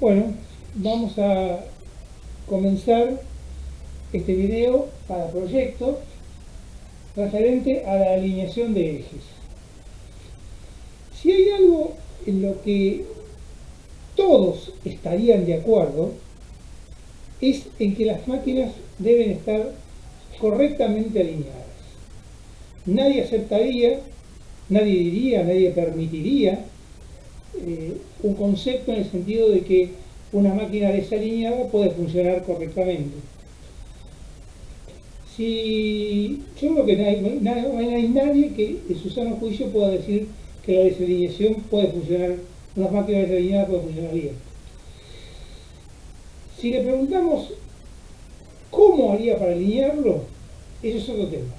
Bueno, vamos a comenzar este video para proyecto referente a la alineación de ejes. Si hay algo en lo que todos estarían de acuerdo, es en que las máquinas deben estar correctamente alineadas. Nadie aceptaría, nadie diría, nadie permitiría un concepto en el sentido de que una máquina desalineada puede funcionar correctamente. Si yo creo que no hay nadie que en su sano juicio pueda decir que la desalineación puede funcionar, unas máquinas desalineadas pueden funcionar bien. Si le preguntamos cómo haría para alinearlo, eso es otro tema.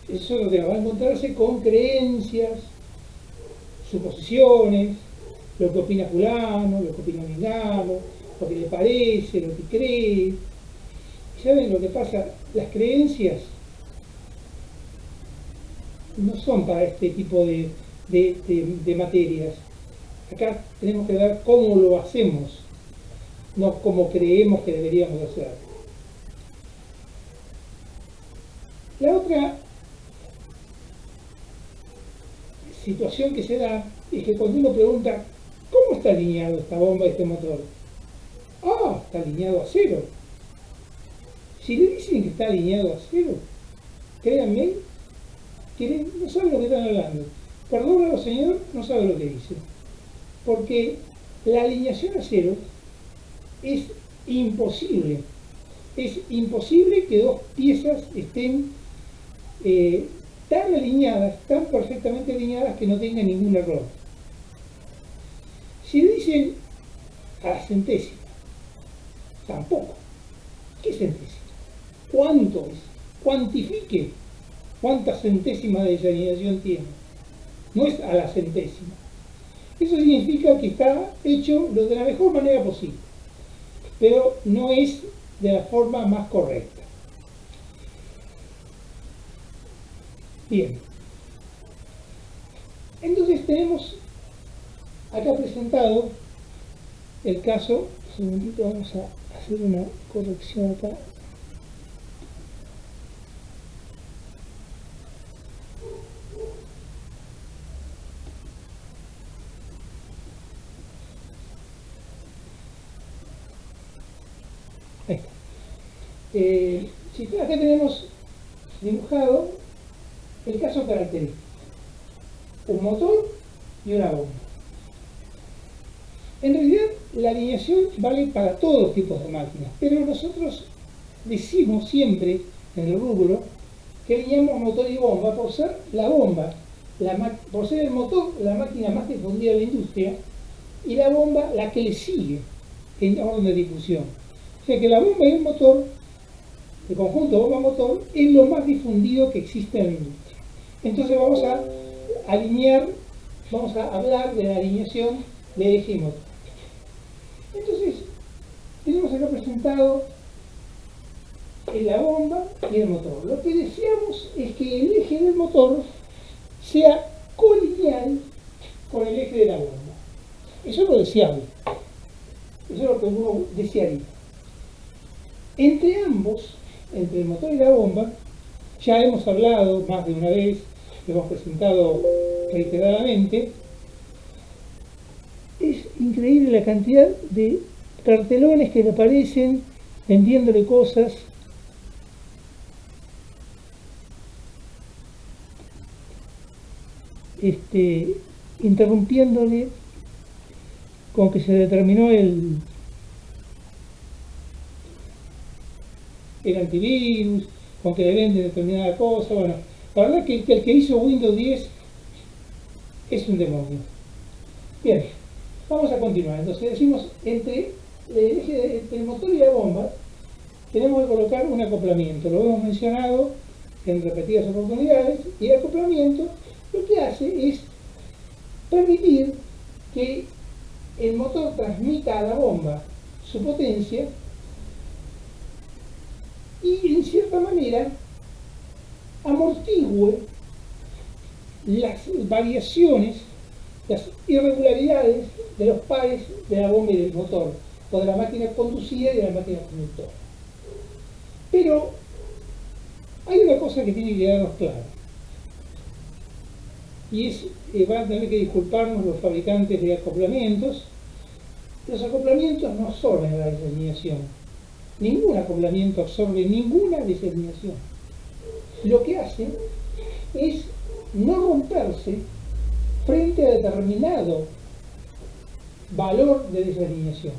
Eso es otro tema. Va a encontrarse con creencias, suposiciones, lo que opina fulano, lo que opina mengano, lo que le parece, lo que cree. ¿Saben lo que pasa? Las creencias no son para este tipo de materias. Acá tenemos que ver cómo lo hacemos, no cómo creemos que deberíamos hacer. La otra situación que se da es que cuando uno pregunta ¿cómo está alineado esta bomba y este motor? Ah, está alineado a cero. Si le dicen que está alineado a cero, créanme que no saben lo que están hablando. Perdónalo, señor, no sabe lo que dice. Porque la alineación a cero es imposible. Es imposible que dos piezas estén tan alineadas, tan perfectamente alineadas que no tengan ningún error. Si le dicen a la centésima, tampoco. ¿Qué centésima? ¿Cuánto es? Cuantifique cuántas centésimas de desalineación tiene. No es a la centésima. Eso significa que está hecho de la mejor manera posible, pero no es de la forma más correcta. Bien. Entonces tenemos acá presentado el caso. Un segundito, vamos a hacer una corrección acá. Ahí está. Acá tenemos dibujado el caso característico: un motor y una bomba. En realidad la alineación vale para todos los tipos de máquinas, pero nosotros decimos siempre en el rubro que alineamos motor y bomba por ser la bomba, por ser el motor la máquina más difundida de la industria y la bomba la que le sigue en orden de difusión. O sea que la bomba y el motor, el conjunto bomba-motor, es lo más difundido que existe en la industria. Entonces vamos a hablar de la alineación de eje y motor. Entonces, tenemos acá presentado la bomba y el motor. Lo que deseamos es que el eje del motor sea colineal con el eje de la bomba. Eso es lo deseable. Eso es lo que uno desearía. Entre ambos, entre el motor y la bomba, ya hemos hablado más de una vez, lo hemos presentado reiteradamente. Es increíble la cantidad de cartelones que le aparecen vendiéndole cosas. Interrumpiéndole con que se determinó el antivirus, con que le venden determinada cosa. Bueno, la verdad que el que hizo Windows 10 es un demonio. Bien, vamos a continuar. Entonces decimos, entre el motor y la bomba tenemos que colocar un acoplamiento. Lo hemos mencionado en repetidas oportunidades, y el acoplamiento lo que hace es permitir que el motor transmita a la bomba su potencia y en cierta manera amortigüe las variaciones las irregularidades de los pares de la bomba y del motor, o de la máquina conducida y de la máquina conductora. Pero hay una cosa que tiene que quedarnos clara, y es, van a tener que disculparnos los fabricantes de acoplamientos. Los acoplamientos no absorben la desalineación. Ningún acoplamiento absorbe ninguna desalineación. Lo que hacen es no romperse frente a determinado valor de desalineación.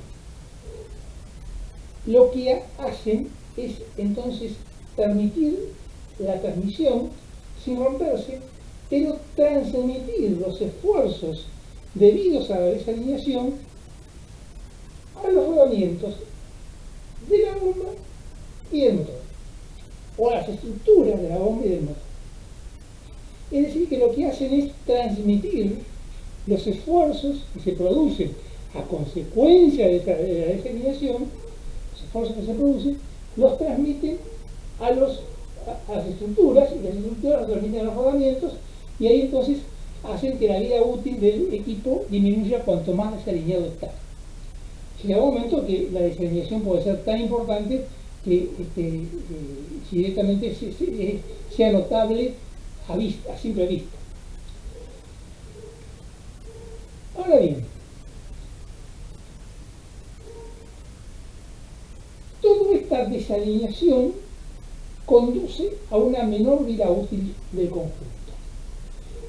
Lo que hacen es entonces permitir la transmisión sin romperse, pero transmitir los esfuerzos debidos a la desalineación a los rodamientos de la bomba y del motor, o a las estructuras de la bomba y del motor. Es decir, que lo que hacen es transmitir los esfuerzos que se producen a consecuencia de la desalineación, los esfuerzos que se producen, los transmiten a las estructuras, y las estructuras los transmiten a los rodamientos, y ahí entonces hacen que la vida útil del equipo disminuya cuanto más desalineado está. Llega un momento que la desalineación puede ser tan importante que directamente sea notable a simple vista. Ahora bien, toda esta desalineación conduce a una menor vida útil del conjunto.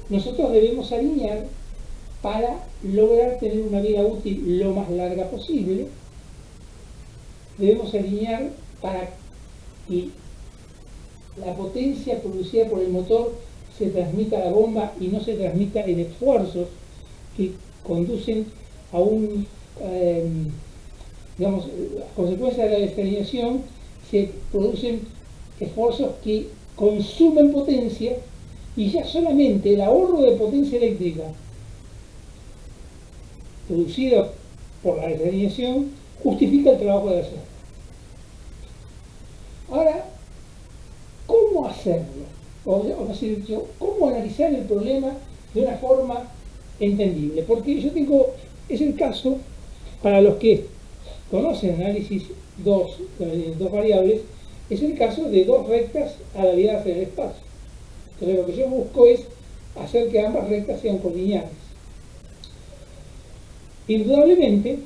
Nosotros debemos alinear para lograr tener una vida útil lo más larga posible. Debemos alinear para que la potencia producida por el motor se transmita a la bomba y no se transmita en esfuerzos que conducen a a consecuencia de la desalineación se producen esfuerzos que consumen potencia, y ya solamente el ahorro de potencia eléctrica producido por la desalineación justifica el trabajo de hacer. Ahora, ¿cómo hacerlo? O decir, ¿cómo analizar el problema de una forma entendible? Porque es el caso, para los que conocen análisis dos variables, es el caso de dos rectas alineadas en el espacio. Entonces lo que yo busco es hacer que ambas rectas sean colineares. Indudablemente,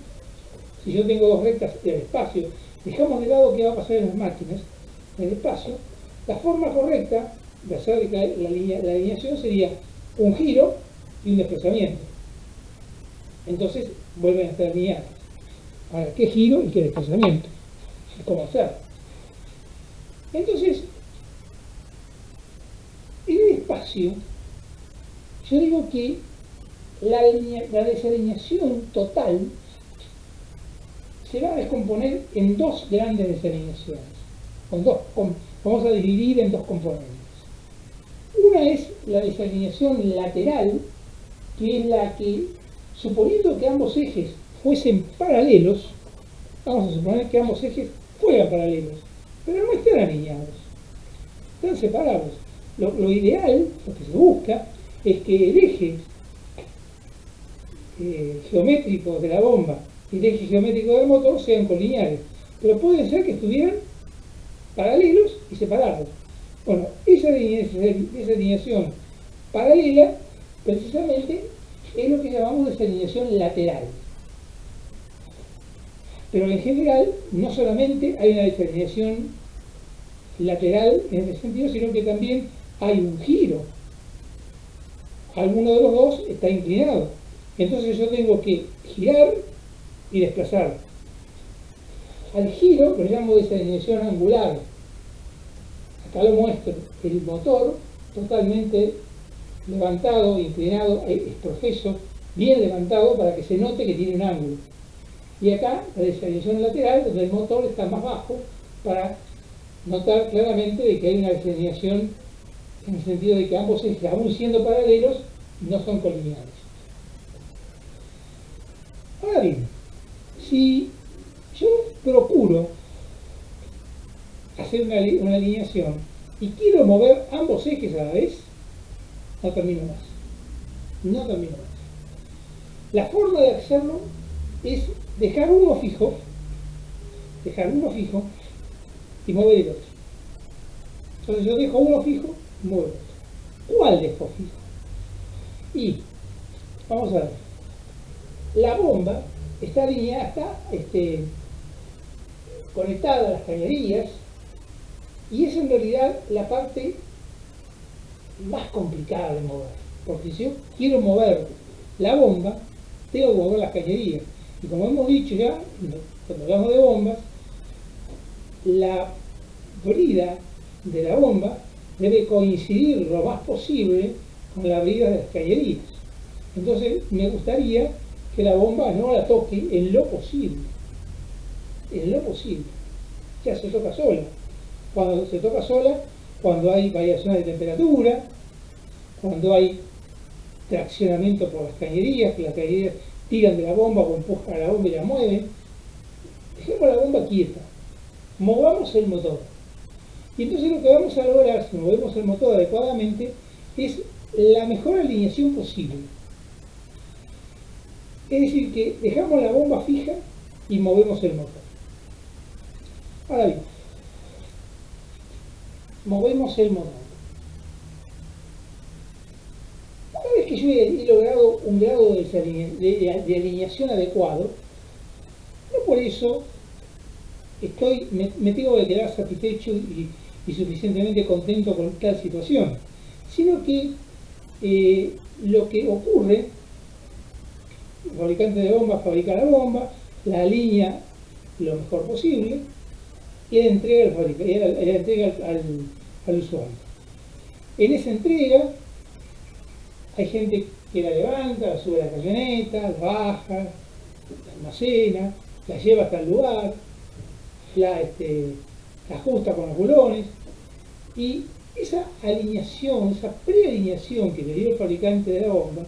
si yo tengo dos rectas en el espacio, dejamos de lado qué va a pasar en las máquinas, en el espacio, la forma correcta de hacer la alineación sería un giro y un desplazamiento. Entonces vuelven a estar alineadas. Ahora, ¿qué giro y qué desplazamiento? ¿Cómo hacer? Entonces, en el espacio, yo digo que la desalineación total se va a descomponer en dos grandes desalineaciones. Vamos a dividir en dos componentes. Una es la desalineación lateral, que es la que, suponiendo que ambos ejes fuesen paralelos, vamos a suponer que ambos ejes fueran paralelos, pero no están alineados, están separados. Lo ideal, lo que se busca, es que el eje geométrico de la bomba y el eje geométrico del motor sean colineares, pero puede ser que estuvieran paralelos y separados. Bueno, esa desalineación paralela precisamente es lo que llamamos desalineación lateral. Pero en general no solamente hay una desalineación lateral en ese sentido, sino que también hay un giro. Alguno de los dos está inclinado. Entonces yo tengo que girar y desplazar. Al giro lo llamo desalineación angular. Acá lo muestro. El motor totalmente levantado, inclinado, es profeso, bien levantado para que se note que tiene un ángulo. Y acá la desalineación lateral, donde el motor está más bajo, para notar claramente de que hay una desalineación en el sentido de que ambos ejes, aún siendo paralelos, no son colineares. Ahora bien, si yo procuro hacer una alineación y quiero mover ambos ejes a la vez, no termino más. La forma de hacerlo es dejar uno fijo y mover el otro. Entonces yo dejo uno fijo y muevo el otro. ¿Cuál dejo fijo? Y vamos a ver, la bomba está alineada, está conectada a las cañerías, y es en realidad la parte más complicada de mover, porque si yo quiero mover la bomba, tengo que mover las cañerías, y como hemos dicho ya, cuando hablamos de bombas, la brida de la bomba debe coincidir lo más posible con la brida de las cañerías. Entonces me gustaría que la bomba no la toque en lo posible, ya se toca sola. Cuando se toca sola, cuando hay variaciones de temperatura, cuando hay traccionamiento por las cañerías, que las cañerías tiran de la bomba o empujan a la bomba y la mueven. Dejemos la bomba quieta, movamos el motor. Y entonces lo que vamos a lograr, si movemos el motor adecuadamente, es la mejor alineación posible. Es decir, que dejamos la bomba fija y movemos el motor. Ahora bien, movemos el motor. Una vez que yo he logrado un grado de alineación adecuado, no por eso me tengo que quedar satisfecho y suficientemente contento con tal situación, sino que lo que ocurre, el fabricante de bombas fabrica la bomba, la alinea lo mejor posible y la entrega al usuario. En esa entrega hay gente que la levanta, la sube a la camioneta, la baja, la almacena, la lleva hasta el lugar, la ajusta con los bulones, y esa alineación, esa prealineación que le dio el fabricante de la bomba,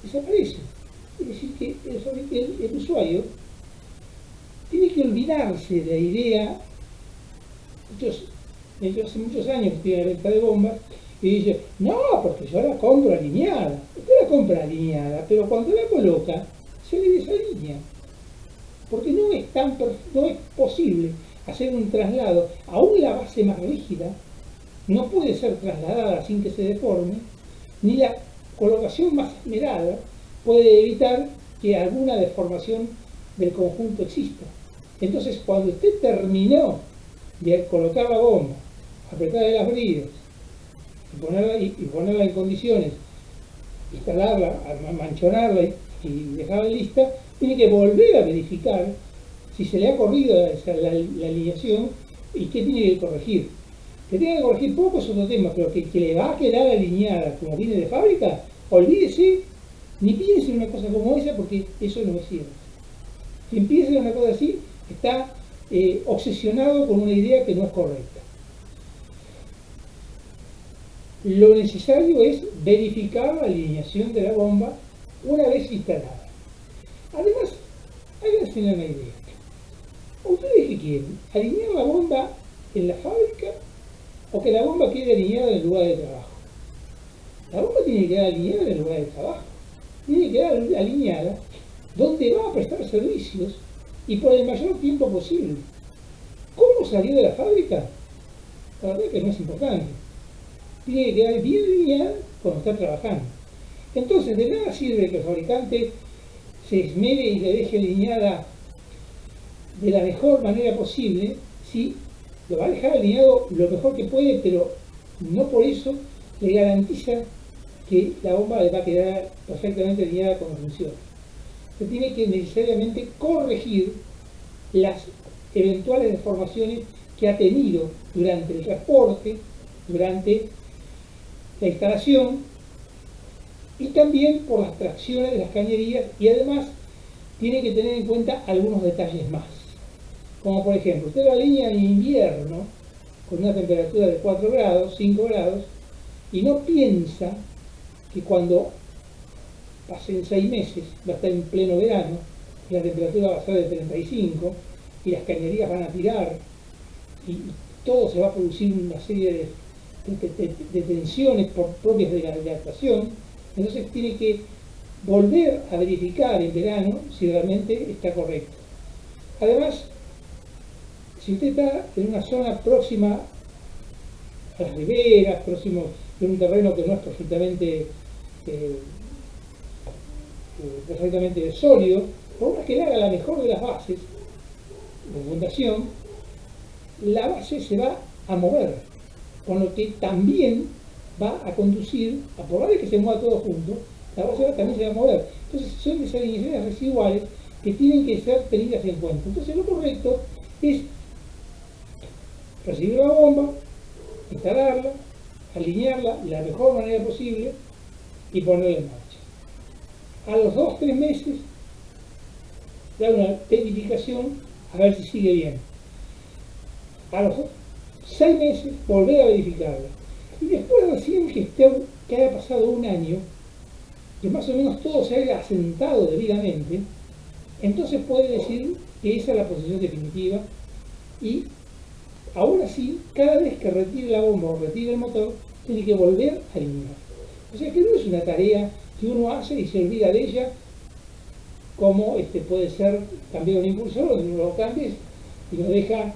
desaparece. Es decir, que el usuario tiene que olvidarse de la idea. Yo hace muchos años que estoy en la venta de bombas y dice, no, porque yo la compro alineada. Usted la compra alineada, pero cuando la coloca, se le desalinea. Porque no es posible hacer un traslado. Aún la base más rígida no puede ser trasladada sin que se deforme, ni la colocación más esmerada puede evitar que alguna deformación del conjunto exista. Entonces, cuando usted terminó de colocar la bomba, apretarle las bridas y ponerla en condiciones, instalarla, manchonarla y dejarla lista, tiene que volver a verificar si se le ha corrido la alineación y qué tiene que corregir. Que tenga que corregir poco es otro tema, pero que le va a quedar alineada como viene de fábrica, olvídese, ni piense en una cosa como esa, porque eso no es cierto. Quien piensa en una cosa así está obsesionado con una idea que no es correcta. Lo necesario es verificar la alineación de la bomba una vez instalada. Además, háganse una idea. ¿Ustedes qué quieren? ¿Alinear la bomba en la fábrica o que la bomba quede alineada en el lugar de trabajo? La bomba tiene que quedar alineada en el lugar de trabajo. Tiene que quedar alineada donde va a prestar servicios y por el mayor tiempo posible. ¿Cómo salió de la fábrica? La verdad que no es importante. Tiene que quedar bien alineada cuando está trabajando. Entonces, de nada sirve que el fabricante se esmere y le deje alineada de la mejor manera posible, si lo va a dejar alineado lo mejor que puede, pero no por eso le garantiza que la bomba le va a quedar perfectamente alineada como funciona. Se tiene que necesariamente corregir las eventuales deformaciones que ha tenido durante el transporte, durante la instalación y también por las tracciones de las cañerías, y además tiene que tener en cuenta algunos detalles más. Como por ejemplo, usted la alinea en invierno con una temperatura de 4 grados, 5 grados, y no piensa que cuando pasen 6 meses va a estar en pleno verano, y la temperatura va a ser de 35, y las cañerías van a tirar, y todo se va a producir una serie de tensiones propias de la adaptación. Entonces tiene que volver a verificar en verano si realmente está correcto. Además, si usted está en una zona próxima a las riberas, próximo de un terreno que no es perfectamente sólido, por más que le haga la mejor de las bases de fundación, la base se va a mover, con lo que también va a conducir, a por más de que se mueva todo junto, la base también se va a mover. Entonces son desalineaciones residuales que tienen que ser tenidas en cuenta. Entonces lo correcto es recibir la bomba, instalarla, alinearla de la mejor manera posible y ponerla en marcha. A los 2-3 meses dar una verificación a ver si sigue bien. A los 6 meses volver a verificarla. Y después recién que haya pasado un año, que más o menos todo se haya asentado debidamente, entonces puede decir que esa es la posición definitiva y aún así, cada vez que retire la bomba o retire el motor, tiene que volver a alinear. O sea que no es una tarea que uno hace y se olvida de ella, como puede ser cambiar un impulsor, donde uno lo cambies y lo deja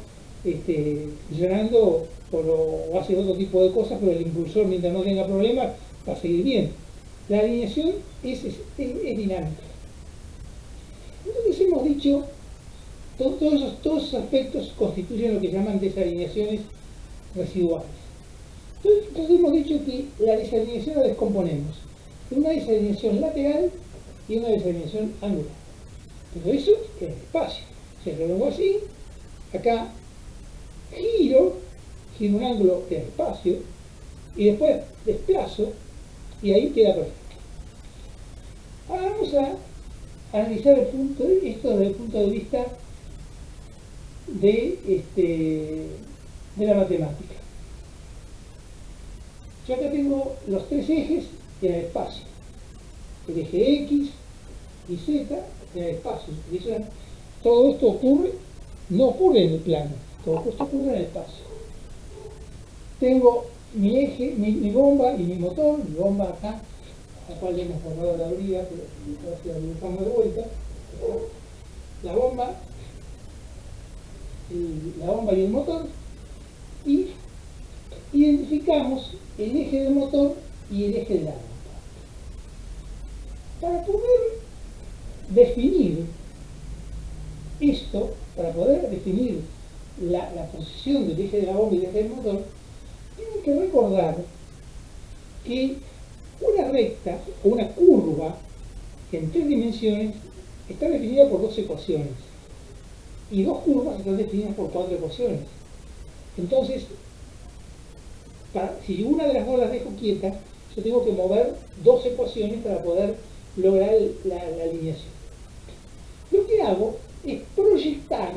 funcionando o hace otro tipo de cosas, pero el impulsor, mientras no tenga problemas, va a seguir bien. La alineación es dinámica. Entonces hemos dicho, todos esos aspectos constituyen lo que llaman desalineaciones residuales. Entonces hemos dicho que la desalineación la descomponemos en una desalineación lateral y una desalineación angular. Pero eso es espacio. Si lo pongo así, acá giro un ángulo de espacio y después desplazo y ahí queda perfecto. Ahora vamos a analizar esto desde el punto de vista de la matemática. Yo acá tengo los tres ejes en el espacio. El eje X y Z en el espacio. Todo esto no ocurre en el plano, todo esto ocurre en el espacio. Tengo mi eje, mi bomba y mi motor, mi bomba acá, a la cual le hemos borrado la brida, pero ahora si la dibujamos de vuelta, la bomba y el motor, y identificamos el eje del motor y el eje de la bomba. Para poder definir esto, para poder definir la posición del eje de la bomba y del eje del motor, tienen que recordar que una recta o una curva en 3 dimensiones está definida por 2 ecuaciones y 2 curvas están definidas por 4 ecuaciones. Entonces, si una de las dos las dejo quieta, yo tengo que mover 2 ecuaciones para poder lograr la alineación. Lo que hago es proyectar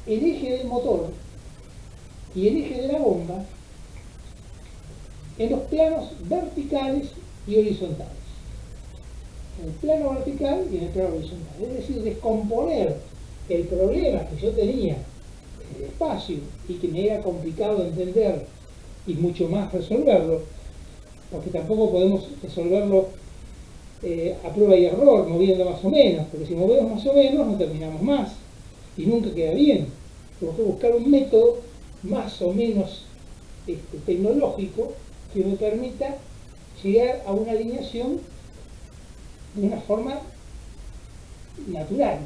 el eje del motor y el eje de la bomba en los planos verticales y horizontales. En el plano vertical y en el plano horizontal. Es decir, descomponer el problema que yo tenía en el espacio y que me era complicado entender y mucho más resolverlo, porque tampoco podemos resolverlo a prueba y error, moviendo más o menos, porque si movemos más o menos no terminamos más y nunca queda bien. Tenemos que buscar un método más o menos tecnológico que me permita llegar a una alineación de una forma natural.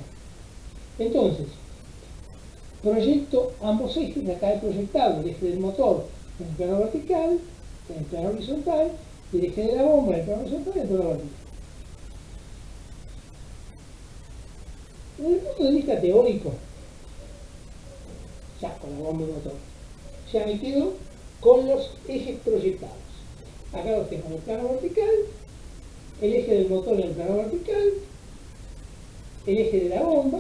Entonces, proyecto ambos ejes, acá he proyectado el eje del motor en el plano vertical, en el plano horizontal, y el eje de la bomba en el plano horizontal y en el plano vertical. Desde el punto de vista teórico, saco la bomba y el motor. Ya me quedo con los ejes proyectados. Acá los tengo en el plano vertical, el eje del motor en el plano vertical, el eje de la bomba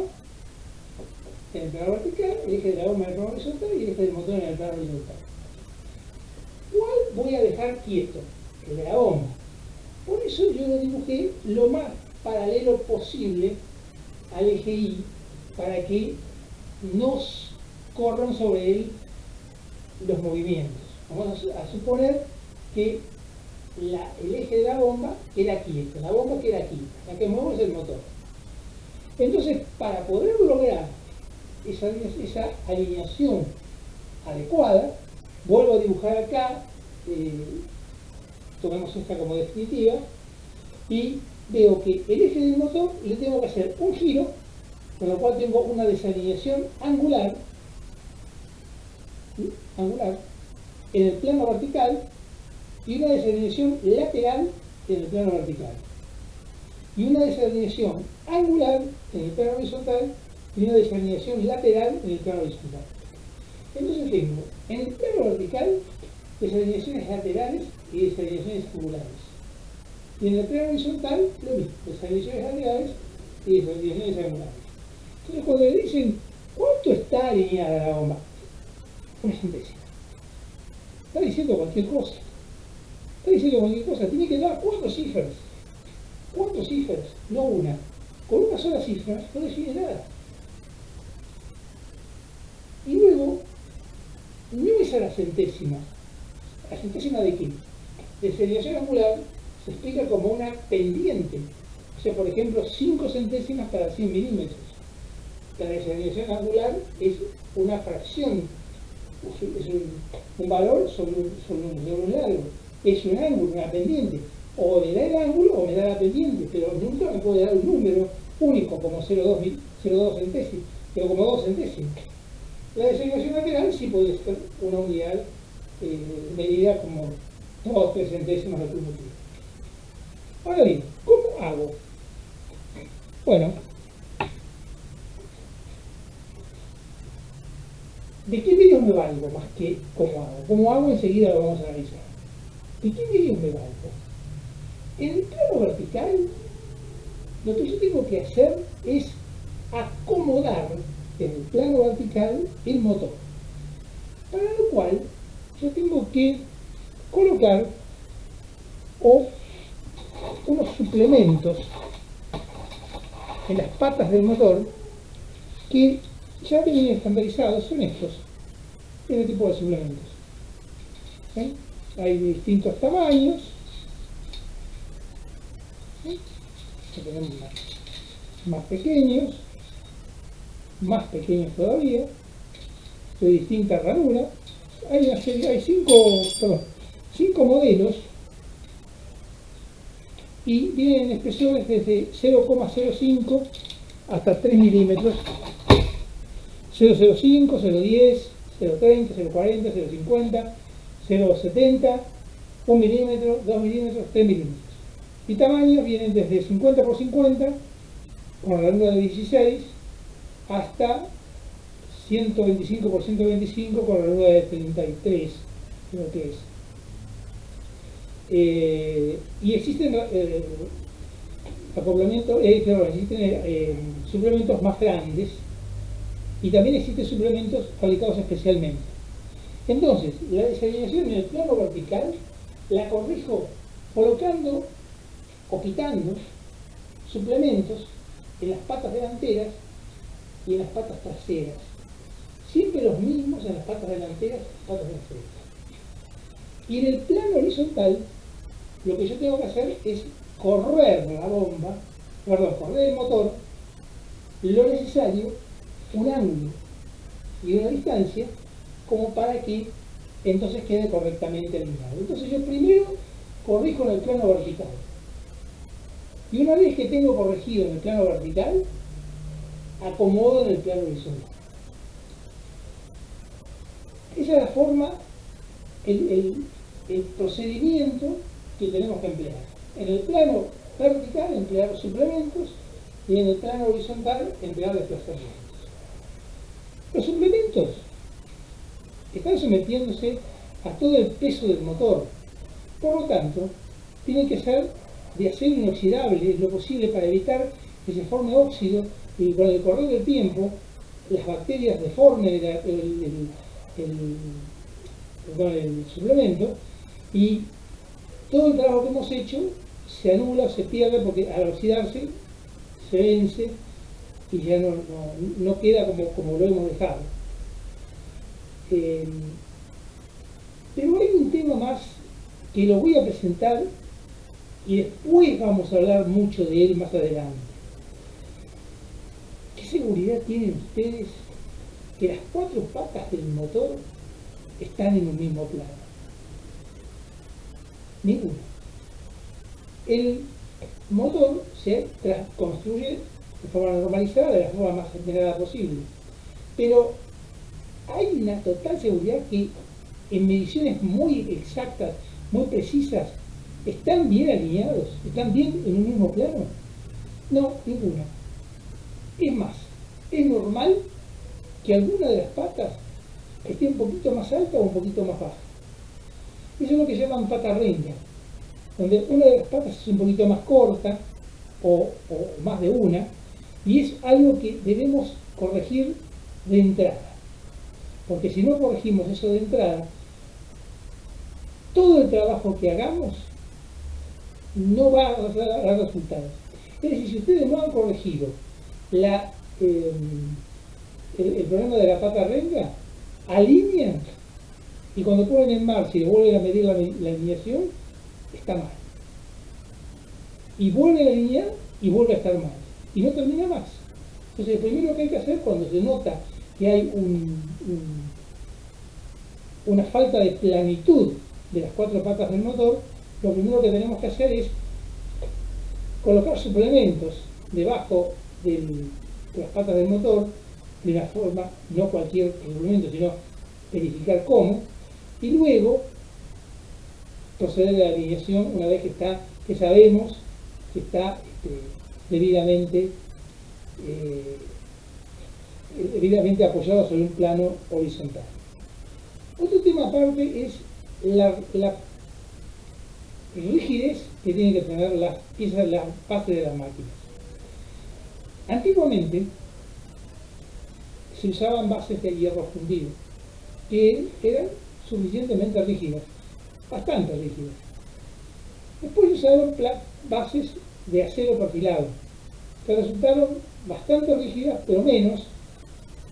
en el plano vertical, el eje de la bomba en el plano horizontal y el eje del motor en el plano horizontal. ¿Cuál voy a dejar quieto? El de la bomba. Por eso yo lo dibujé lo más paralelo posible al eje Y, para que no corran sobre él los movimientos. Vamos a suponer que el eje de la bomba queda quieto, la bomba queda aquí, la que mueve es el motor. Entonces, para poder lograr esa alineación adecuada, vuelvo a dibujar acá, tomemos esta como definitiva, y veo que el eje del motor le tengo que hacer un giro, con lo cual tengo una desalineación angular, ¿sí? Angular en el plano vertical y una desalineación lateral en el plano vertical y una desalineación angular en el plano horizontal y una desalineación lateral en el plano horizontal. Entonces tengo en el plano vertical desalineaciones laterales y desalineaciones angulares. Y en el plano horizontal lo mismo, desalineaciones laterales y desalineaciones angulares. Entonces cuando le dicen ¿cuánto está alineada la bomba? Una centésima. Está diciendo cualquier cosa. Está diciendo cualquier cosa. Tiene que dar 4 cifras. 4 cifras, no una. Con una sola cifra no define nada. Y luego, no es a la centésima. ¿La centésima de qué? Desalineación angular se explica como una pendiente. O sea, por ejemplo, 5 centésimas cada 100 milímetros. La desalineación angular es una fracción, es un valor sobre un largo. Es un ángulo, una pendiente. O me da el ángulo o me da la pendiente, pero nunca me puede dar un número único como 0,2 centésimos, pero como 2 centésimos. La desalineación lateral sí puede ser una unidad medida como 2 o 3 centésimos de motivo. Ahora bien, ¿cómo hago? Bueno, ¿de qué medios me valgo más que cómo hago? ¿Cómo hago? Enseguida lo vamos a analizar. ¿De qué medios me valgo? En el plano vertical, lo que yo tengo que hacer es acomodar en el plano vertical el motor. Para lo cual, yo tengo que colocar unos suplementos en las patas del motor que ya vienen estandarizados, son estos, este tipo de suplementos. ¿Sí? Hay de distintos tamaños. ¿Sí? Tenemos más pequeños, más pequeños todavía, de distinta ranura. Hay 5 modelos y vienen en espesores desde 0,05 hasta 3 milímetros, 0,05, 0,10, 0,30, 0,40, 0,50, 0,70, 1 milímetro, 2 milímetros, 3 milímetros. Y tamaños vienen desde 50 por 50, con ranura de 16, hasta 125 por 125, con ranura de 33, creo que es. Y existen suplementos más grandes y también existen suplementos fabricados especialmente. Entonces, la desalineación en el plano vertical la corrijo colocando o quitando suplementos en las patas delanteras y en las patas traseras. Siempre los mismos en las patas delanteras y patas traseras. Y en el plano horizontal, lo que yo tengo que hacer es correr la bomba, correr el motor, lo necesario, un ángulo y una distancia, como para que entonces quede correctamente alineado. Entonces yo primero corrijo en el plano vertical. Y una vez que tengo corregido en el plano vertical, acomodo en el plano horizontal. Esa es la forma, el procedimiento que tenemos que emplear. En el plano vertical, emplear suplementos, y en el plano horizontal, emplear desplazamientos. Los suplementos están sometiéndose a todo el peso del motor. Por lo tanto, tienen que ser de acero inoxidable, lo posible, para evitar que se forme óxido y con el correr del tiempo las bacterias deformen el suplemento y todo el trabajo que hemos hecho se anula o se pierde porque al oxidarse se vence y ya no queda como lo hemos dejado. Pero hay un tema más que lo voy a presentar y después vamos a hablar mucho de él más adelante. ¿Qué seguridad tienen ustedes que las cuatro patas del motor están en un mismo plano? Ninguna. El motor se construye de forma normalizada, de la forma más generada posible, pero hay una total seguridad que en mediciones muy exactas, muy precisas, ¿están bien alineados? ¿Están bien en un mismo plano? No, ninguna. Es más, es normal que alguna de las patas esté un poquito más alta o un poquito más baja. Eso es lo que llaman pata renga, donde una de las patas es un poquito más corta o más de una, y es algo que debemos corregir de entrada. Porque si no corregimos eso de entrada, todo el trabajo que hagamos no va a dar resultados. Es decir, si ustedes no han corregido el problema de la pata renga, alinean y cuando ponen en marcha y vuelven a medir la alineación, está mal. Y vuelven a alinear y vuelve a estar mal. Y no termina más. Entonces, lo primero que hay que hacer cuando se nota que hay una falta de planitud de las cuatro patas del motor, lo primero que tenemos que hacer es colocar suplementos debajo de las patas del motor, de una forma, no cualquier suplemento, sino verificar cómo, y luego proceder a la alineación una vez que sabemos que está debidamente apoyado sobre un plano horizontal. Otro tema aparte es la rigidez que tienen que tener las piezas, las bases de las máquinas. Antiguamente se usaban bases de hierro fundido, que eran suficientemente rígidas, bastante rígidas. Después usaron bases de acero perfilado, que resultaron bastante rígidas, pero menos,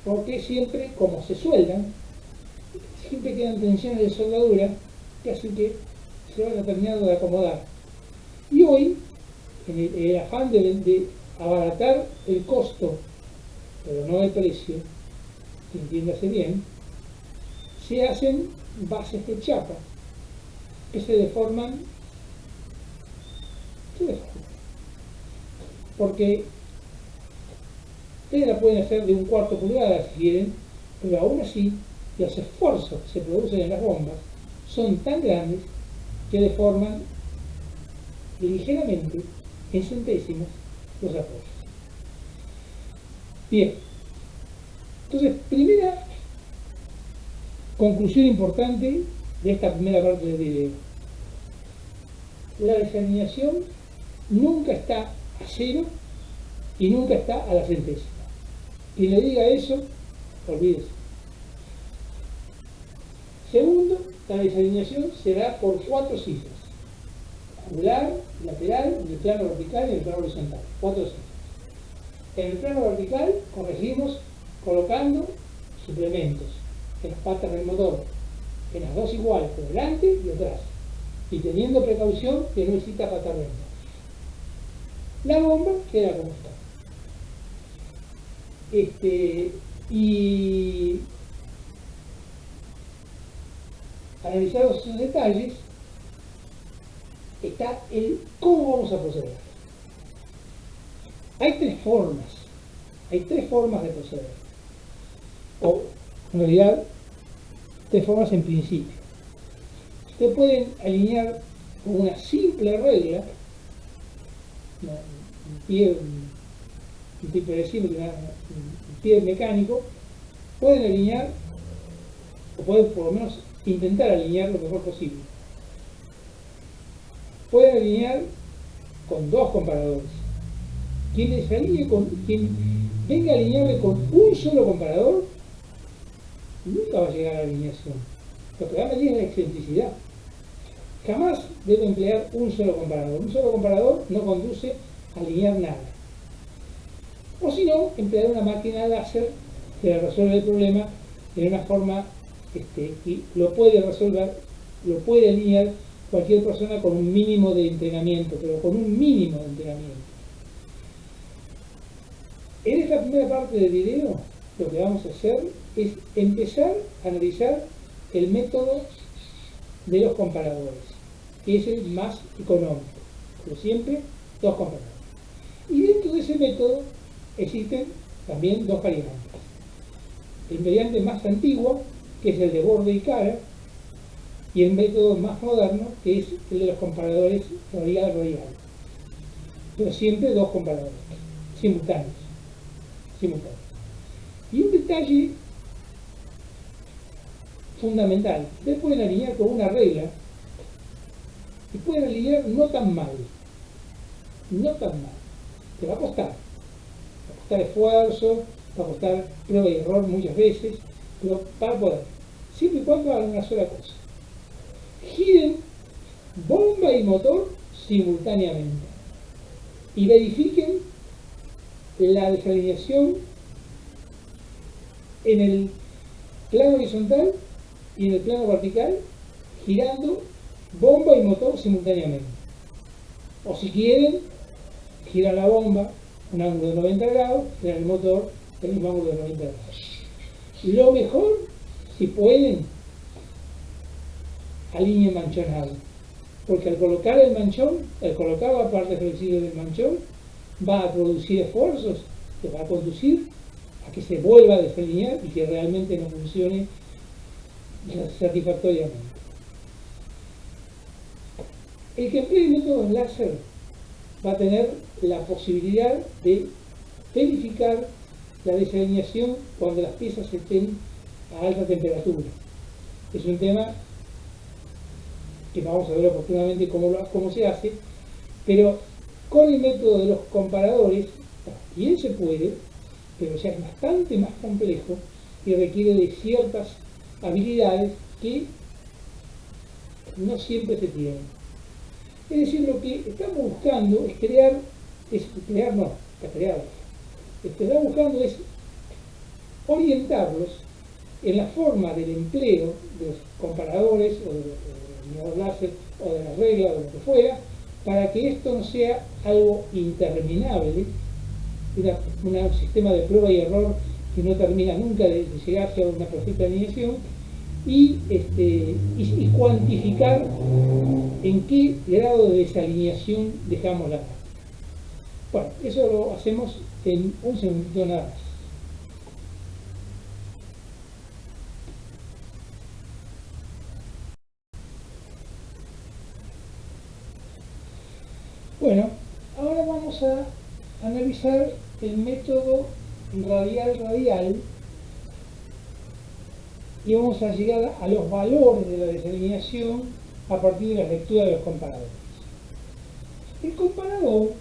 porque siempre, como se sueldan, siempre quedan tensiones de soldadura que hacen que se vaya terminando de acomodar. Y hoy, en el afán de abaratar el costo, pero no el precio, que entiéndase bien, se hacen bases de chapa que se deforman, porque ustedes la pueden hacer de 1/4 pulgada si quieren, pero aún así los esfuerzos que se producen en las bombas son tan grandes que deforman ligeramente, en centésimos, los apoyos. Bien, entonces, primera conclusión importante de esta primera parte del video. La desalineación nunca está a cero y nunca está a la centésima. Quien le diga eso, olvídese. Segundo, la desalineación se da por 4 cifras: angular, lateral, en el plano vertical y en el plano horizontal. 4 cifras. En el plano vertical corregimos colocando suplementos en las patas del motor, en las dos iguales, por delante y atrás, y teniendo precaución que no exista pata renga. La bomba queda como está. Y analizados esos detalles, está el cómo vamos a proceder. Hay tres formas de proceder, o en realidad 3 formas en principio. Ustedes pueden alinear con una simple regla, un pie mecánico, pueden alinear, o pueden por lo menos intentar alinear lo mejor posible. Pueden alinear con 2 comparadores. Quien venga a alinearle con un solo comparador, nunca va a llegar a la alineación. Lo que va a medir es la excentricidad. Jamás debe emplear un solo comparador. Un solo comparador no conduce a alinear nada. O si no, emplear una máquina láser que resuelve el problema de una forma que lo puede resolver, lo puede alinear cualquier persona con un mínimo de entrenamiento, pero con un mínimo de entrenamiento. En esta primera parte del video, lo que vamos a hacer es empezar a analizar el método de los comparadores, que es el más económico, pero siempre dos comparadores. Y dentro de ese método existen también dos variantes. El variante más antiguo, que es el de borde y cara, y el método más moderno, que es el de los comparadores radial-radial. Pero siempre dos comparadores, simultáneos. Y un detalle fundamental, ustedes pueden alinear con una regla y pueden alinear no tan mal. Te va a costar esfuerzo, va a costar prueba y error muchas veces, pero para poder, siempre y cuando hagan una sola cosa: giren bomba y motor simultáneamente y verifiquen la desalineación en el plano horizontal y en el plano vertical, girando bomba y motor simultáneamente. O si quieren, giran la bomba un ángulo de 90 grados, giran el motor el mismo ángulo de 90 grados. Lo mejor, si pueden, alineen manchonado, porque al colocar el manchón, al colocar la parte flexible del manchón, va a producir esfuerzos que va a conducir a que se vuelva a desalinear y que realmente no funcione satisfactoriamente. El que emplee métodos láser va a tener la posibilidad de verificar la desalineación cuando las piezas estén a alta temperatura. Es un tema que vamos a ver oportunamente cómo se hace, pero con el método de los comparadores también se puede, pero ya es bastante más complejo y requiere de ciertas habilidades que no siempre se tienen. Es decir, lo que estamos buscando es estamos buscando es orientarlos en la forma del empleo de los comparadores o de los láser o de la regla o de lo que fuera, para que esto no sea algo interminable, un sistema de prueba y error que no termina nunca de llegarse a una perfecta alineación, y cuantificar en qué grado de desalineación dejamos la parte. Bueno, eso lo hacemos en un segundito nada más. Bueno, ahora vamos a analizar el método radial-radial y vamos a llegar a los valores de la desalineación a partir de la lectura de los comparadores. El comparador,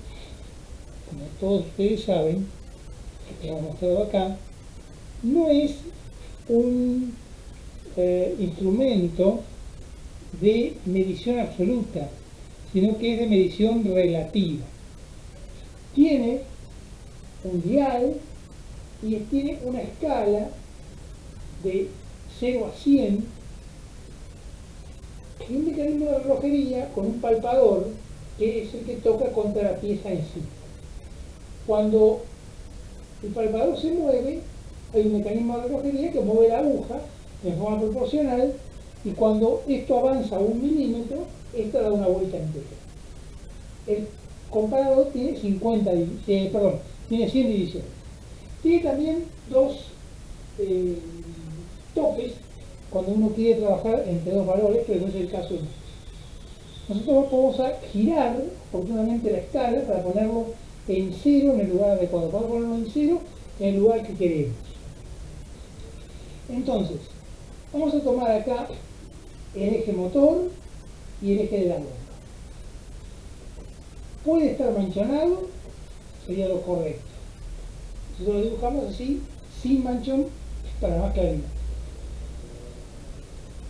como todos ustedes saben, que hemos mostrado acá, no es un instrumento de medición absoluta, sino que es de medición relativa. Tiene un dial y tiene una escala de 0 a 100 y un mecanismo de relojería con un palpador que es el que toca contra la pieza en sí. Cuando el palpador se mueve, hay un mecanismo de relojería que mueve la aguja en forma proporcional, y cuando esto avanza 1 milímetro, esta da una vuelta entera. El comparador tiene 100 divisiones. Tiene también dos topes cuando uno quiere trabajar entre dos valores, pero no es el caso. Nosotros vamos a girar oportunamente la escala para ponerlo en 0 en el lugar adecuado. Vamos a ponerlo en 0 en el lugar que queremos. Entonces, vamos a tomar acá el eje motor y el eje de la bomba. Puede estar manchonado, sería lo correcto. Nosotros lo dibujamos así, sin manchón, para más claridad.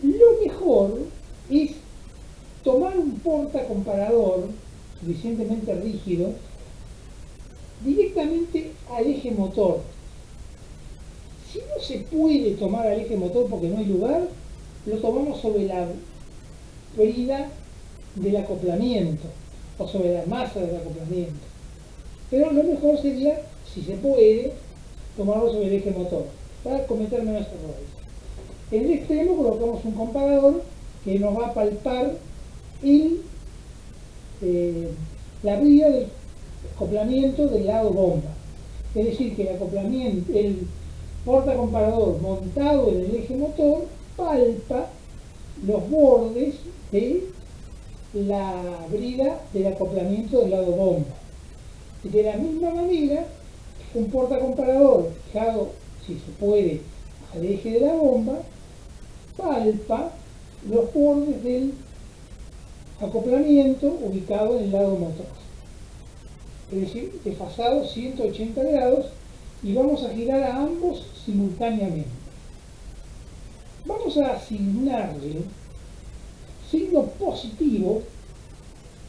Lo mejor es tomar un portacomparador suficientemente rígido directamente al eje motor. Si no se puede tomar al eje motor porque no hay lugar, lo tomamos sobre la brida del acoplamiento o sobre la masa del acoplamiento. Pero lo mejor sería, si se puede, tomarlo sobre el eje motor para cometer menos errores. En el extremo colocamos un comparador que nos va a palpar la vía del acoplamiento del lado bomba. Es decir, que el portacomparador montado en el eje motor palpa los bordes de la brida del acoplamiento del lado bomba. Y de la misma manera, un portacomparador fijado, si se puede, al eje de la bomba, palpa los bordes del acoplamiento ubicado en el lado motor. Es decir, desfasado 180 grados, y vamos a girar a ambos simultáneamente. Vamos a asignarle signo positivo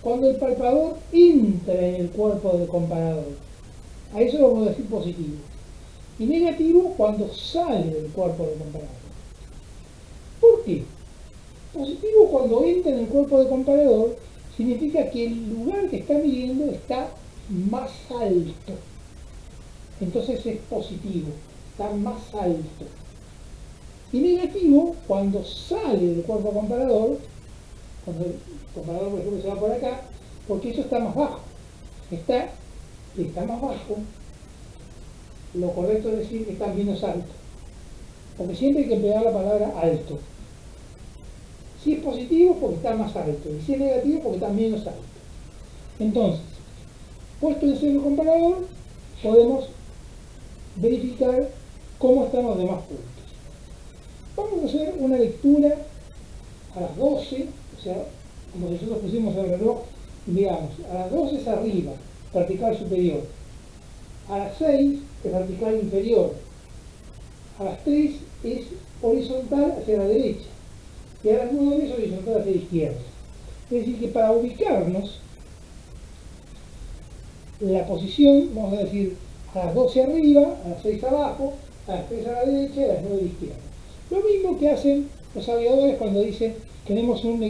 cuando el palpador entra en el cuerpo del comparador. A eso lo vamos a decir positivo. Y negativo cuando sale del cuerpo del comparador. ¿Por qué? Positivo cuando entra en el cuerpo del comparador significa que el lugar que está midiendo está más alto. Entonces es positivo, está más alto. Y negativo cuando sale del cuerpo comparador, cuando el comparador, por ejemplo, se va por acá, porque eso está más bajo. Está más bajo, lo correcto es decir que está menos alto. Porque siempre hay que emplear la palabra alto. Si es positivo, porque está más alto. Y si es negativo, porque está menos alto. Entonces, puesto en cero el comparador, podemos verificar cómo están los demás puntos. Vamos a hacer una lectura a las 12, o sea, como nosotros pusimos el reloj, digamos, a las 12 es arriba, vertical superior. A las 6 es vertical inferior. A las 3 es horizontal hacia la derecha. Y a las 9 es horizontal hacia la izquierda. Es decir, que para ubicarnos, la posición, vamos a decir, a las 12 arriba, a las 6 abajo, a las 3 a la derecha y a las 9 a la izquierda. Lo mismo que hacen los aviadores cuando dicen tenemos un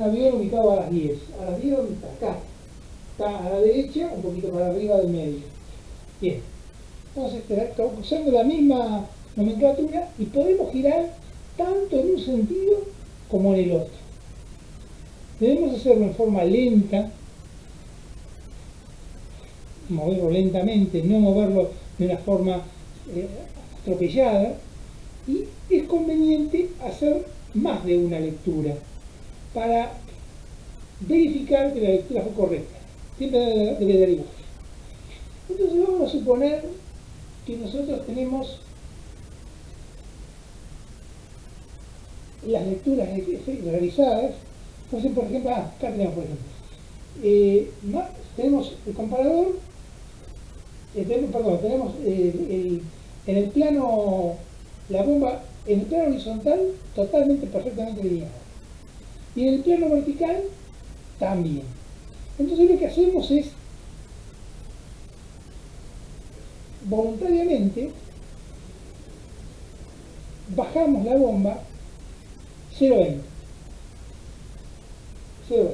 avión ubicado a las 10. A las 10, ¿dónde está? Acá. Está a la derecha, un poquito para arriba del medio. Bien. Entonces, estamos usando la misma nomenclatura y podemos girar tanto en un sentido como en el otro. Debemos hacerlo en forma lenta, moverlo lentamente, no moverlo de una forma atropellada, y es conveniente hacer más de una lectura para verificar que la lectura fue correcta. Siempre debe dar igual. Entonces vamos a suponer que nosotros tenemos las lecturas realizadas. Entonces, por ejemplo, acá tenemos, por ejemplo, tenemos el comparador, tenemos en el plano, la bomba en el plano horizontal totalmente, perfectamente alineada. Y en el plano vertical también. Entonces lo que hacemos es, voluntariamente, bajamos la bomba 0,20. 0,20.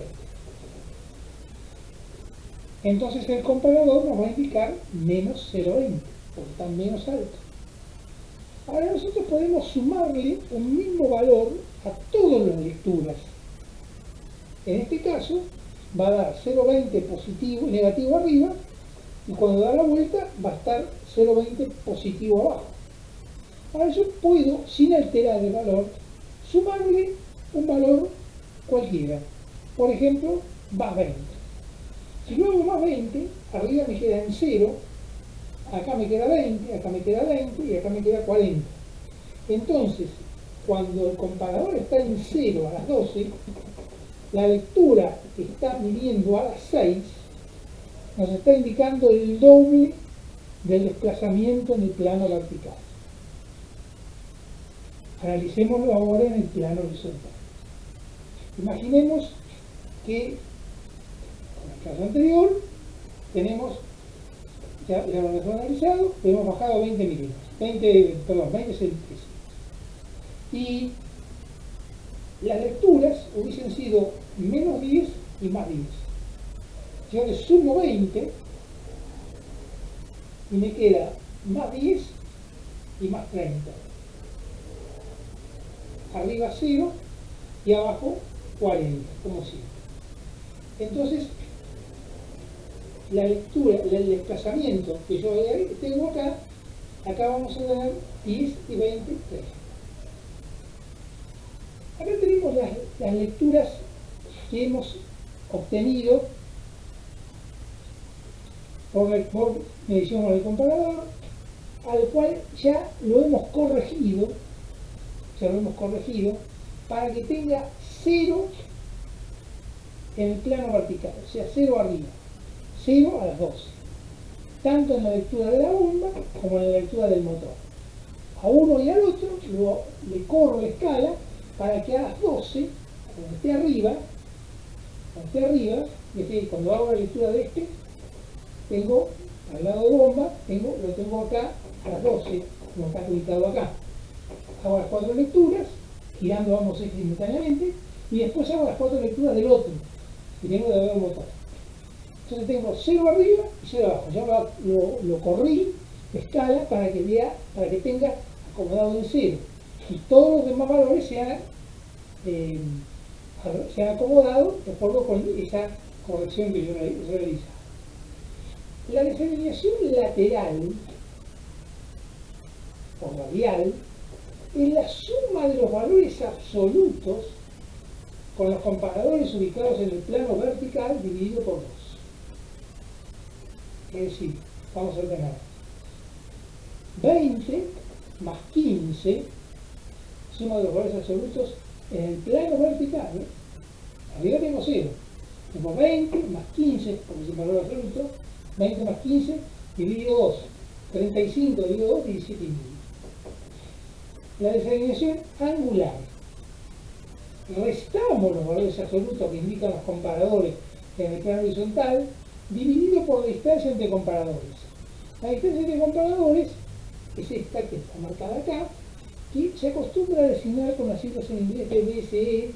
Entonces el comparador nos va a indicar menos 0,20, porque está menos alto. Ahora nosotros podemos sumarle un mismo valor a todas las lecturas. En este caso va a dar 0,20 positivo, negativo arriba, y cuando da la vuelta va a estar 0,20 positivo abajo. Ahora yo puedo, sin alterar el valor, sumarle un valor cualquiera. Por ejemplo, más 20. Si luego más 20, arriba me queda en 0, acá me queda 20, acá me queda 20 y acá me queda 40. Entonces, cuando el comparador está en 0 a las 12, la lectura que está midiendo a las 6 nos está indicando el doble del desplazamiento en el plano vertical. Analicémoslo ahora en el plano horizontal. Imaginemos que en el caso anterior tenemos, ya lo hemos analizado, hemos bajado 20 milímetros, 20 centímetros. Y las lecturas hubiesen sido menos 10 y más 10. Yo le sumo 20 y me queda más 10 y más 30. Arriba 0 y abajo 40, como siempre. Entonces, la lectura, el desplazamiento que yo tengo acá vamos a tener 10 y 20, 30. Acá tenemos las lecturas que hemos obtenido por medición con el comparador, al cual ya lo hemos corregido para que tenga 0 en el plano vertical, o sea, 0 arriba, 0 a las 12, tanto en la lectura de la bomba como en la lectura del motor. A uno y al otro le corro la escala para que a las 12, cuando esté arriba, cuando hago la lectura de tengo al lado de bomba, lo tengo acá a las 12, como está ubicado acá. Hago las 4 lecturas, girando ambos ejes simultáneamente, y después hago las 4 lecturas del otro, que tengo de lado del motor. Entonces tengo 0 arriba y 0 abajo. Ya lo corrí de escala para que tenga acomodado en 0. Y todos los demás valores se han acomodado de acuerdo con esa corrección que yo realizo. La desalineación lateral o radial es la suma de los valores absolutos con los comparadores ubicados en el plano vertical dividido por 2. Es decir, vamos a ordenar 20 más 15, suma de los valores absolutos en el plano vertical. Arriba tengo 0. Tengo 20 más 15, porque es un valor absoluto, 20 más 15 dividido 2. 35 dividido 2, 17 y medio. La desalineación angular. Restamos los valores absolutos que indican los comparadores en el plano horizontal, dividido por la distancia entre comparadores. La distancia entre comparadores es esta que está marcada acá, que se acostumbra a designar con las siglas en inglés de BSE,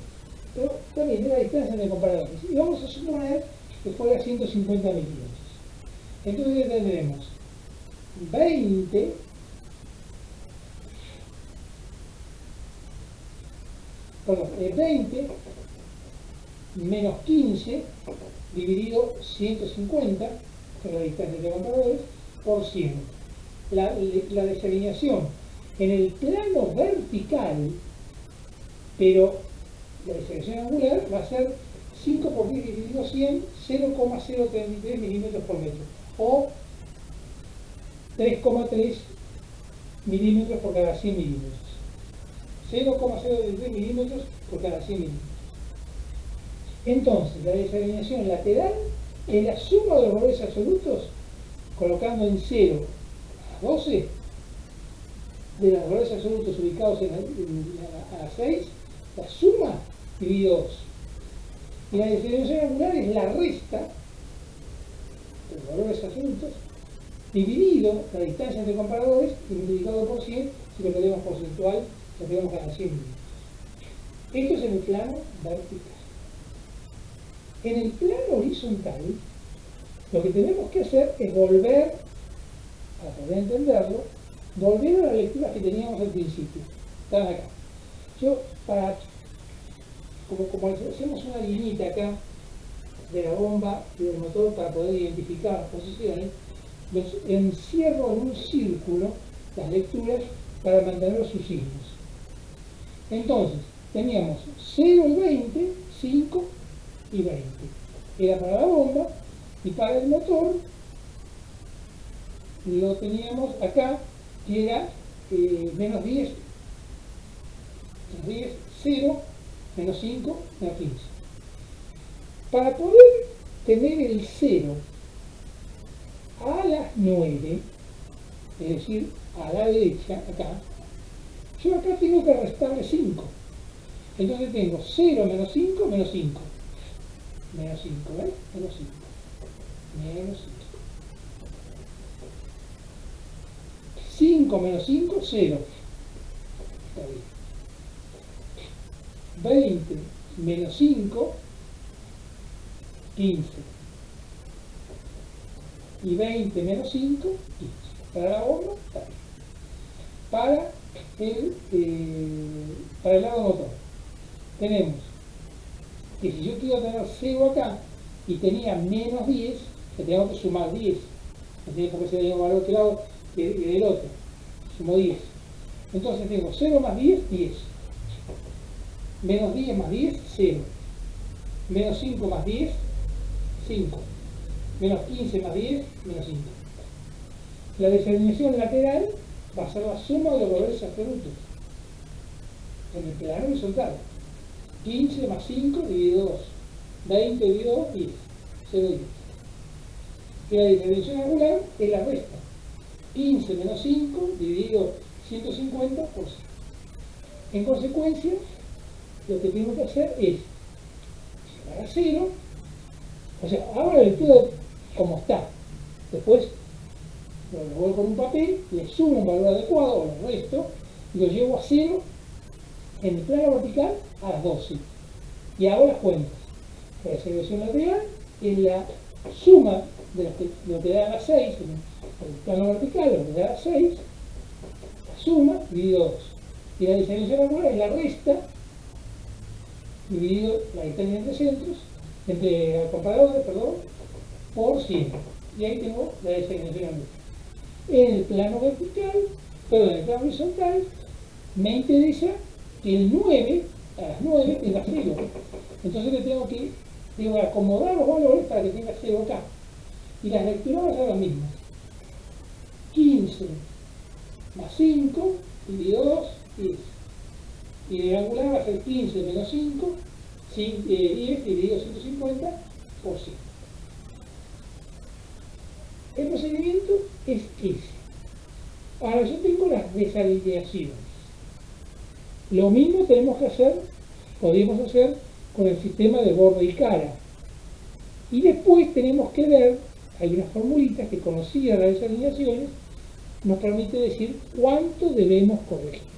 pero también es la distancia entre comparadores. Y vamos a suponer que fuera 150 milímetros. Entonces tendremos 20 menos 15 dividido 150, que es la distancia entre comparadores, por 100. La desalineación en el plano vertical, pero la desalineación angular va a ser 5 por 10 dividido 100, 0,033 milímetros por metro, o 3,3 milímetros por cada 100 milímetros. 0,033 milímetros por cada 100 milímetros. Entonces, la desalineación lateral es la suma de los valores absolutos, colocando en 0 a 12, de los valores absolutos ubicados a 6, la suma dividido 2. Y la desalineación angular es la resta de los valores absolutos dividido la distancia entre comparadores y multiplicado por 100 si lo queremos porcentual, lo queremos cada 100 milímetros. Esto es en el plano vertical. En el plano horizontal, lo que tenemos que hacer es volver, para poder entenderlo, volver a las lecturas que teníamos al principio. Están acá. Yo, como hacemos una liñita acá de la bomba y del motor para poder identificar las posiciones, los encierro en un círculo las lecturas para mantener sus signos. Entonces, teníamos 0 y 20, 5 y 20. Era para la bomba, y para el motor lo teníamos acá, que era menos 10, 0, menos 5, menos 15. Para poder tener el 0 a las 9, es decir, a la derecha, acá, yo acá tengo que restarle 5. Entonces tengo 0 menos 5, menos 5. Menos 5, ¿ves? Menos 5. Menos 5. 5 menos 5, 0. Está 20 menos 5, 15. Y 20 menos 5, 15. Para la bomba, también. Para el lado motor, tenemos que si yo quiero tener 0 acá y tenía menos 10, que tengo que sumar 10. No tiene por qué ser el mismo valor que del otro. Sumo 10. Entonces tengo 0 más 10, 10. Menos 10 más 10, 0. Menos 5 más 10, 5. Menos 15 más 10, menos 5. La desalineación lateral va a ser la suma de los valores absolutos en el plano horizontal. 15 más 5 dividido 2. 20 dividido 2, 10. 0, 10. Y la desalineación angular es la resta. 15 menos 5 dividido 150 por 100. En consecuencia, lo que tengo que hacer es llegar a 0. O sea, hago la lectura como está. Después lo revuelvo con un papel, le sumo un valor adecuado o lo resto y lo llevo a 0 en el plano vertical a las 12. Y hago las cuentas. La desagregación lateral es la suma de lo que da a las 6, en el plano vertical, lo que da a las 6, la suma dividido 2. Y la desagregación angular es la resta dividido la distancia entre centros, entre comparadores, perdón, por 100. Y ahí tengo la desagregación angular. En el plano vertical, pero en el plano horizontal, me interesa que el 9, a las 9, tenga 0. Entonces le tengo que acomodar los valores para que tenga 0 acá. Y las lecturas van a ser las mismas. 15 más 5, dividido 2, 10. Y el angular va a ser 15 menos 5, 10 dividido 150 por 100. El procedimiento es ese. Ahora yo tengo las desalineaciones. Lo mismo podemos hacer con el sistema de borde y cara. Y después tenemos que ver, hay unas formulitas que conocidas las desalineaciones, nos permite decir cuánto debemos corregir.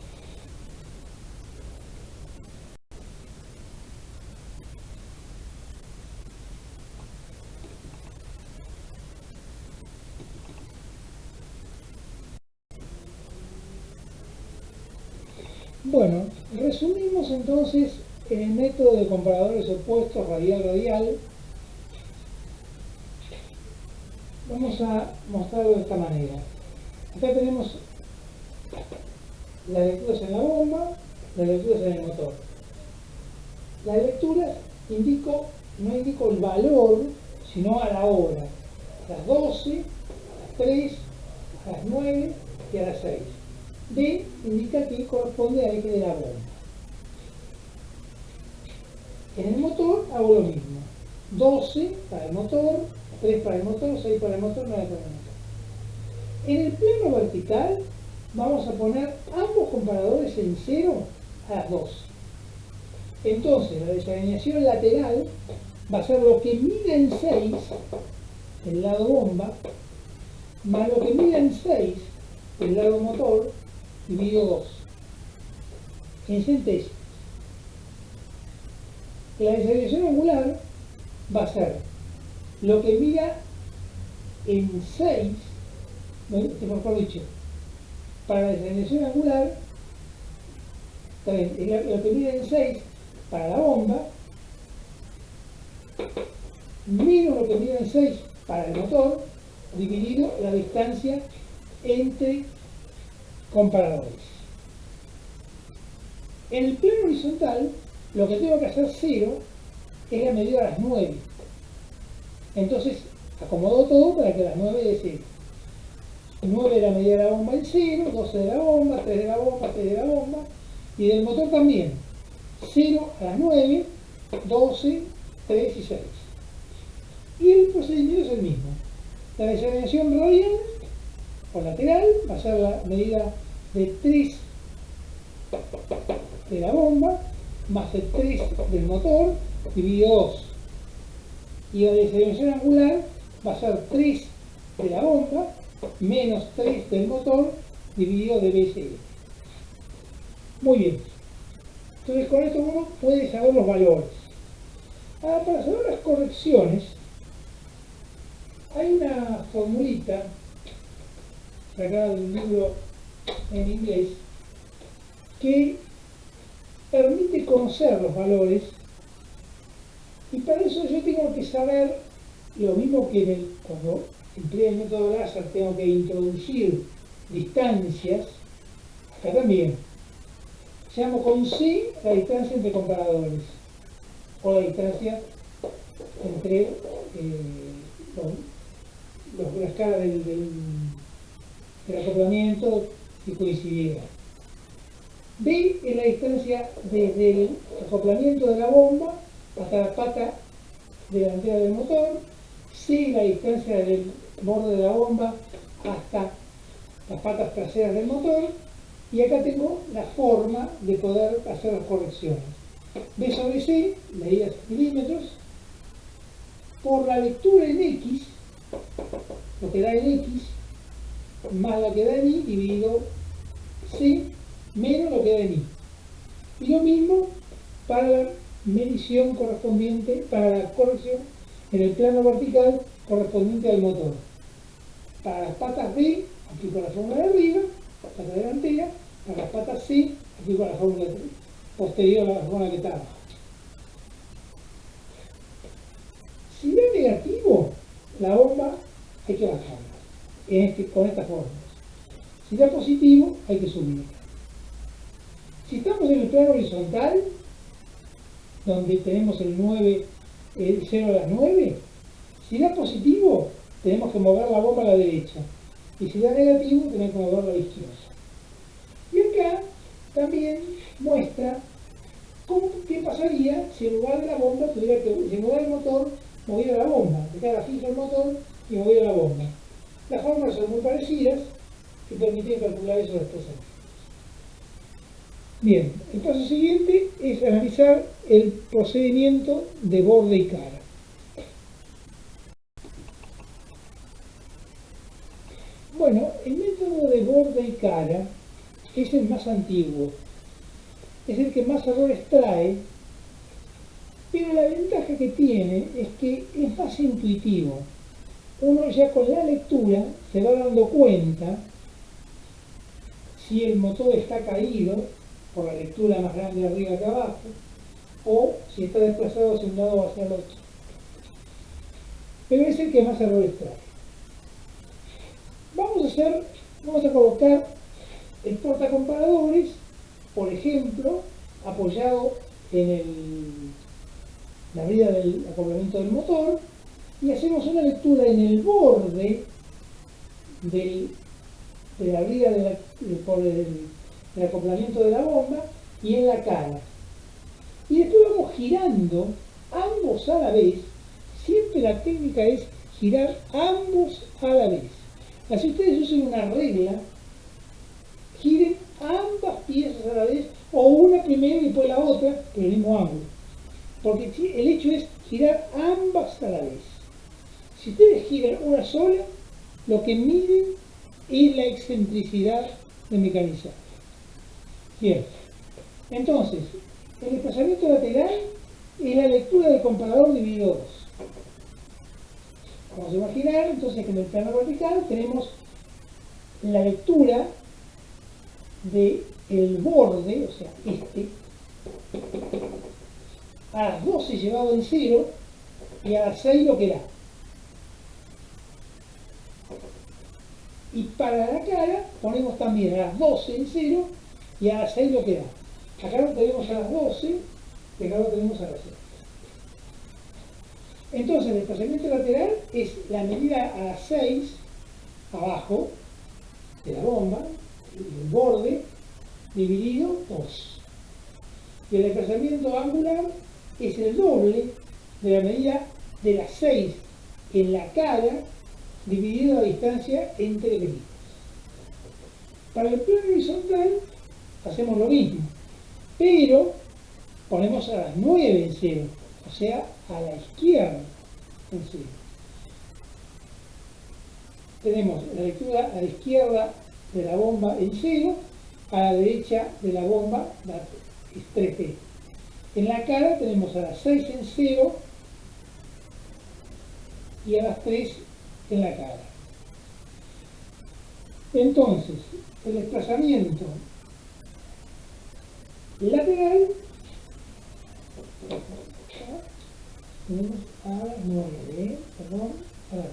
Bueno, resumimos entonces en el método de comparadores opuestos radial-radial. Vamos a mostrarlo de esta manera. Acá tenemos las lecturas en la bomba, las lecturas en el motor. Las lecturas no indico el valor, sino a la hora. A las 12, a las 3, a las 9 y a las 6. D indica que corresponde al eje de la bomba. En el motor hago lo mismo. 12 para el motor, 3 para el motor, 6 para el motor, 9 para el motor. En el plano vertical vamos a poner ambos comparadores en 0 a las 12. Entonces la desalineación lateral va a ser lo que mida en 6, el lado bomba, más lo que mida en 6, el lado motor, dividido 2. En centésimos. La desalineación angular va a ser lo que mida en 6, mejor dicho, para la desalineación angular, también, lo que mide en 6 para la bomba, menos lo que mide en 6 para el motor, dividido la distancia entre comparadores. En el plano horizontal, lo que tengo que hacer 0 es la medida a las 9. Entonces, acomodo todo para que las 9 dé 0. 9 de la medida de la bomba en 0, 12 de la bomba, 3 de la bomba, 3 de la bomba. Y del motor también. 0 a las 9, 12, 3 y 6. Y el procedimiento es el mismo. La desalineación radial o lateral va a ser la medida de 3 de la bomba más el 3 del motor dividido 2. Y la desalineación angular va a ser 3 de la bomba menos 3 del motor dividido de BSL. Muy bien. Entonces con esto uno puede saber los valores. Ahora, para saber las correcciones, hay una formulita sacada de un libro en inglés que permite conocer los valores, y para eso yo tengo que saber lo mismo que cuando empleo el método láser tengo que introducir distancias. Acá también llamo con C la distancia entre comparadores o la distancia entre las caras del acoplamiento que coincidieron. B es la distancia desde el acoplamiento de la bomba hasta la pata delantera del motor. C es la distancia del borde de la bomba hasta las patas traseras del motor. Y acá tengo la forma de poder hacer las correcciones. B sobre C, medidas milímetros, por la lectura en X, lo que da en X, más lo que da en Y, dividido C, menos lo que da en Y. Y lo mismo para la medición correspondiente, para la corrección en el plano vertical correspondiente al motor. Para las patas B, aplico la fórmula de arriba, pata delantera. Para las patas C, aplico la fórmula posterior a la fórmula que está abajo. Si da negativo, la bomba hay que bajarla con estas fórmulas. Si da positivo, hay que subirla. Si estamos en el plano horizontal, donde tenemos el 0 a las 9, si da positivo, tenemos que mover la bomba a la derecha. Y si da negativo, tenemos que moverla a la izquierda. Y acá también muestra qué pasaría si en lugar de la bomba si en lugar del motor moviera la bomba, dejara fijo el motor y moviera la bomba. Las fórmulas son muy parecidas que permiten calcular eso después. Bien, el paso siguiente es analizar el procedimiento de borde y cara. Bueno, el método de borde y cara es el más antiguo, es el que más errores trae, pero la ventaja que tiene es que es más intuitivo. Uno ya con la lectura se va dando cuenta si el motor está caído por la lectura más grande arriba que abajo, o si está desplazado hacia un lado o hacia el otro. Pero es el que más errores trae. Vamos a colocar el portacomparadores, por ejemplo, apoyado en la brida del acoplamiento del motor, y hacemos una lectura en el borde de la brida del acoplamiento de la bomba y en la cara. Y después vamos girando ambos a la vez. Siempre la técnica es girar ambos a la vez. Así ustedes usen una regla, giren ambas piezas a la vez, o una primero y después la otra, pero el mismo ángulo. Porque el hecho es girar ambas a la vez. Si ustedes giran una sola, lo que miden es la excentricidad de mecanizar. Bien, entonces, el desplazamiento lateral es la lectura del comparador dividido 2. Vamos a imaginar entonces que en el plano vertical tenemos la lectura del borde, o sea, a las 12 llevado en 0 y a las 6 lo que da. Y para la cara ponemos también a las 12 en 0 y a las 6 lo que da. Acá lo tenemos a las 12 y acá lo tenemos a las 6. Entonces el desplazamiento lateral es la medida a las 6 abajo de la bomba, el borde, dividido 2. Y el desplazamiento angular es el doble de la medida de las 6 en la cara dividido la distancia entre medidas. Para el plano horizontal hacemos lo mismo, pero ponemos a las 9 en 0, o sea, a la izquierda en 0. Tenemos la lectura a la izquierda de la bomba en 0, a la derecha de la bomba es 3D. En la cara tenemos a las 6 en 0 y a las 3 en la cara. Entonces, el desplazamiento lateral tenemos a las 9, perdón, a las 9.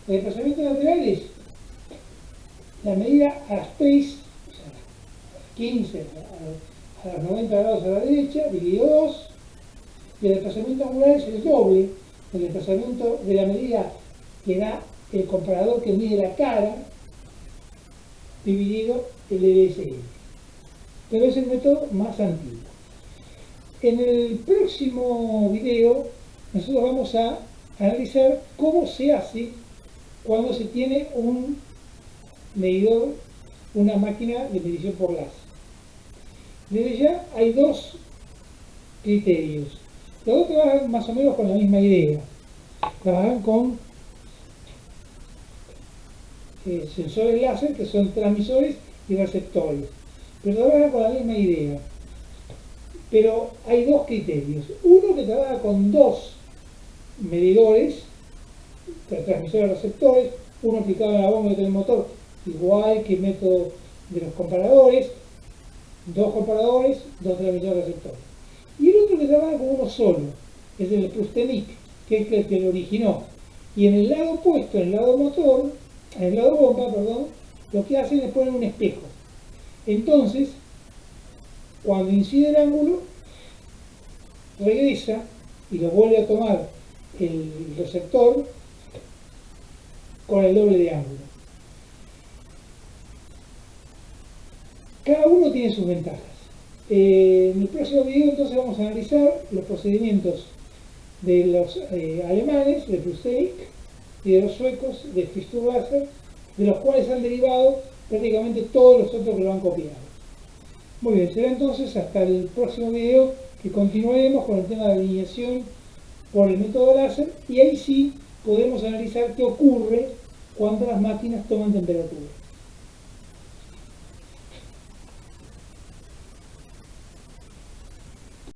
El desplazamiento lateral es la medida a las 3, o sea, a las 15, a los 90 grados a la derecha, dividido 2, y el desplazamiento angular es el doble del desplazamiento de la medida que da el comparador que mide la cara, dividido el LSL. Pero es el método más antiguo. En el próximo video nosotros vamos a analizar cómo se hace cuando se tiene un medidor, una máquina de medición por láser. Desde ya hay dos criterios. Los dos trabajan más o menos con la misma idea. Trabajan con sensores láser, que son transmisores y receptores. Pero trabajan con la misma idea. Pero hay dos criterios. Uno que trabaja con dos medidores, transmisores y receptores, uno aplicado en la bomba y otro en el motor, igual que el método de los comparadores, dos comparadores, dos transmisores y receptores. Y el otro que trabaja con uno solo, es el Prustenic, que es el que lo originó. Y en el lado opuesto, en el lado motor, en el lado bomba, perdón, lo que hacen es poner un espejo. Entonces, cuando incide el ángulo, regresa y lo vuelve a tomar el receptor con el doble de ángulo. Cada uno tiene sus ventajas. En el próximo video entonces vamos a analizar los procedimientos de los alemanes, de Prustenic, y de los suecos, de Fisturlaser, de los cuales han derivado prácticamente todos los otros que lo han copiado. Muy bien, será entonces hasta el próximo video que continuaremos con el tema de alineación por el método láser, y ahí sí podemos analizar qué ocurre cuando las máquinas toman temperatura.